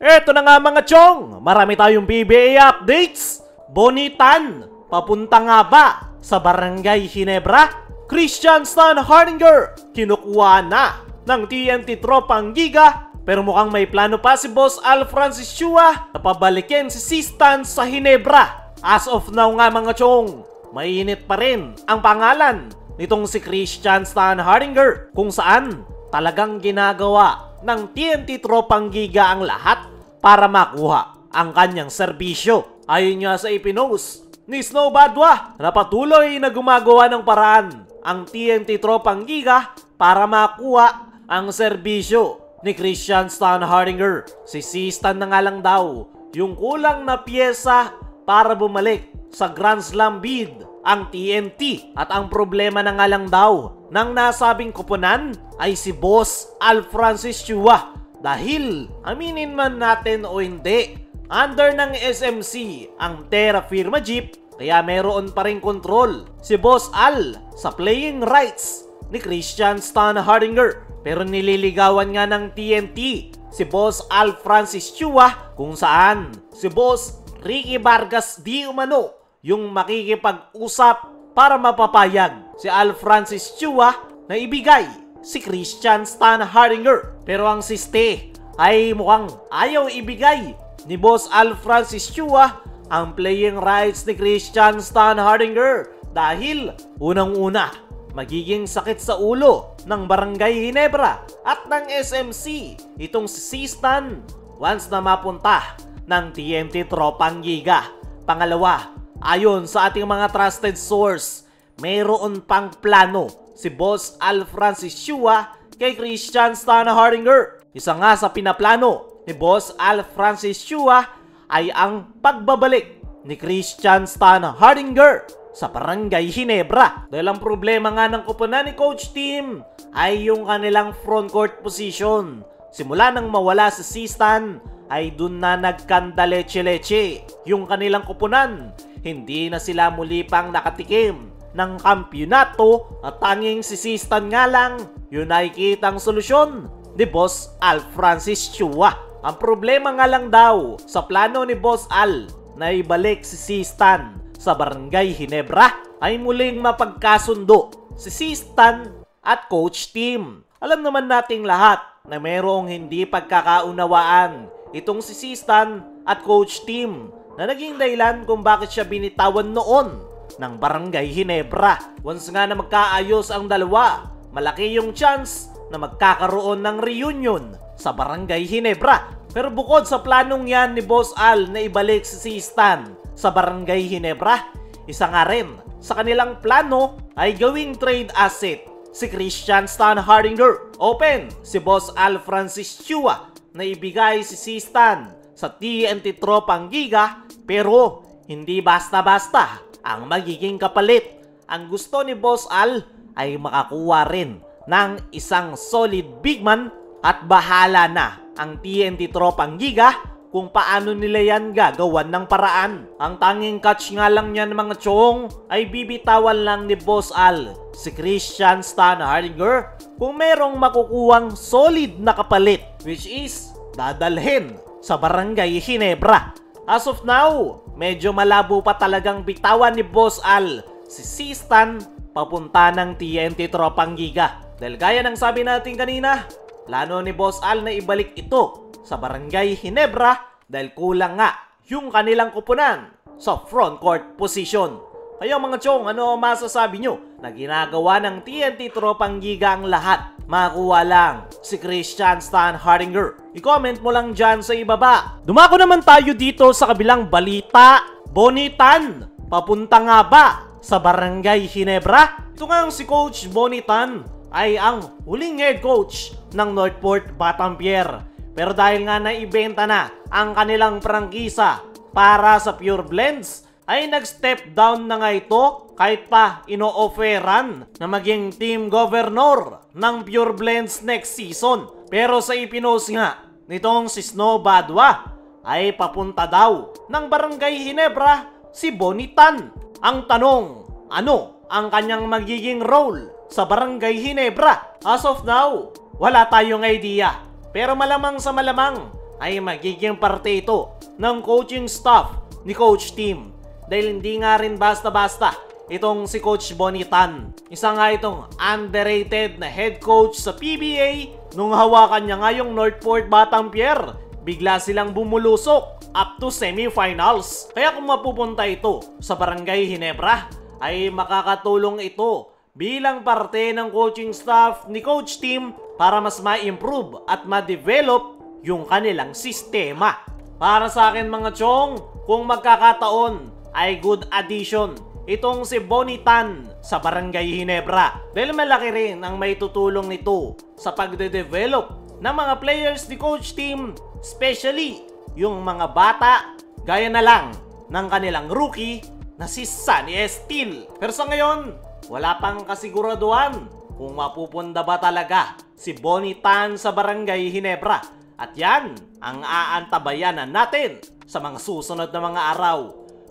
Eto na nga mga chong, marami tayong PBA updates. Bonitan, papunta nga ba sa Barangay Ginebra? Christian Stan Hardinger, kinukuha na ng TNT Tropang Giga. Pero mukhang may plano pa si Boss Al Francis Chua na pabalikin si C-Stan sa Ginebra. As of now nga mga chong, mainit pa rin ang pangalan nitong si Christian Stan Hardinger, kung saan talagang ginagawa ng TNT Tropang Giga ang lahat para makuha ang kanyang serbisyo. Ayon nga sa ipinost ni Snow Badwa na patuloy na gumagawa ng paraan ang TNT Tropang Giga para makuha ang serbisyo ni Christian Stan Hardinger. Si C-Stan na nga lang daw yung kulang na pyesa para bumalik sa Grand Slam bid ang TNT. At ang problema na nga lang daw ng nasabing kuponan ay si Boss Al Francis Chua. Dahil, aminin man natin o hindi, under ng SMC ang Terra Firma Jeep, kaya meron pa rin control si Boss Al sa playing rights ni Christian Stan Hardinger. Pero nililigawan nga ng TNT si Boss Al Francis Chua, kung saan si Boss Ricky Vargas di umano yung makikipag-usap para mapapayag si Al Francis Chua na ibigay si Christian Stan Hardinger. Pero ang siste ay mukhang ayaw ibigay ni Boss Al Francis Chua ang playing rights ni Christian Stan Hardinger dahil unang-una, magiging sakit sa ulo ng Barangay Ginebra at ng SMC itong si C-Stan once na mapunta ng TNT Tropang Giga. Pangalawa, ayon sa ating mga trusted source, mayroon pang plano si Boss Al Francis Chua kay Christian Stan Hardinger. Isa nga sa pinaplano ni Boss Al Francis Chua ay ang pagbabalik ni Christian Stan Hardinger sa Barangay Ginebra. Dahil ang problema nga ng kuponan ni Coach Team ay yung kanilang frontcourt position. Simula nang mawala si C-Stan ay dun na nagkandaleche-leche yung kanilang kuponan. Hindi na sila muli pang nakatikim ng kampyonato at tanging si C-Stan nga lang yun ay kitang solusyon ni Boss Al Francis Chua. Ang problema nga lang daw sa plano ni Boss Al na ibalik si C-Stan sa Barangay Ginebra ay muling mapagkasundo si C-Stan at Coach Team. Alam naman nating lahat na mayroong hindi pagkakaunawaan itong si C-Stan at Coach Team na naging dahilan kung bakit siya binitawan noon ng Barangay Ginebra. Once nga na magkaayos ang dalawa, malaki yung chance na magkakaroon ng reunion sa Barangay Ginebra. Pero bukod sa planong yan ni Boss Al na ibalik si C-Stan sa Barangay Ginebra, isa nga rin sa kanilang plano ay gawing trade asset si Christian Stan Hardinger. Open si Boss Al Francis Chua na ibigay si C-Stan sa TNT Tropang Giga, pero hindi basta-basta ang magiging kapalit. Ang gusto ni Boss Al ay makakuha rin ng isang solid big man at bahala na ang TNT Tropang Giga kung paano nila yan gagawan ng paraan. Ang tanging catch nga lang yan mga chong ay bibitawan lang ni Boss Al si Christian Stan Hardinger kung merong makukuhang solid na kapalit, which is dadalhin sa Barangay Ginebra. As of now, medyo malabo pa talagang bitawan ni Boss Al si C-Stan papunta ng TNT Tropang Giga. Dahil gaya ng sabi natin kanina, plano ni Boss Al na ibalik ito sa Barangay Ginebra dahil kulang nga yung kanilang kupunan sa frontcourt position. Kaya mga chong, ano masasabi nyo na ginagawa ng TNT Tropang Giga ang lahat? Makuha lang si Christian Stan Hardinger. I-comment mo lang dyan sa ibaba. Dumako naman tayo dito sa kabilang balita. Bonitan, papunta nga ba sa Barangay Ginebra? Ito nga si Coach Bonitan ay ang huling head coach ng Northport Batampier. Pero dahil nga naibenta na ang kanilang prangkisa para sa Pure Blends, ay nag-step down na nga ito kahit pa ino-offeran na maging team governor ng Pure Blends next season. Pero sa ipinost nga nitong si Snow Badwa ay papunta daw ng Barangay Ginebra si Bonitan. Ang tanong, ano ang kanyang magiging role sa Barangay Ginebra? As of now, wala tayong idea. Pero malamang sa malamang ay magiging parte ito ng coaching staff ni Coach Tim. Dahil hindi nga rin basta-basta itong si Coach Bonitan. Isa nga itong underrated na head coach sa PBA. Nung hawakan niya nga yung Northport Batampier, bigla silang bumulusok up to semifinals. Kaya kung mapupunta ito sa Barangay Ginebra, ay makakatulong ito bilang parte ng coaching staff ni Coach Tim para mas ma-improve at ma-develop yung kanilang sistema. Para sa akin mga chong, kung magkakataon ay good addition itong si Bonitan sa Barangay Ginebra. Dahil malaki rin ang may tutulong nito sa pagde-develop ng mga players ni Coach Tim, especially yung mga bata gaya na lang ng kanilang rookie na si Sunny Estil. Pero sa ngayon, wala pang kasiguraduhan kung mapupunta ba talaga si Bonitan sa Barangay Ginebra. At yan ang aantabayanan natin sa mga susunod na mga araw.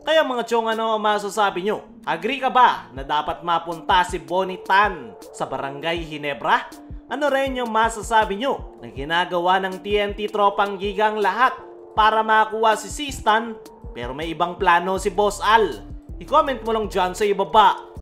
Kaya mga chong, ano ang masasabi nyo? Agree ka ba na dapat mapunta si Bonitan sa Barangay Ginebra? Ano rin yung masasabi nyo na ginagawa ng TNT Tropang Gigang lahat para makuha si Sistan pero may ibang plano si Boss Al? I-comment mo lang dyan sa ibaba.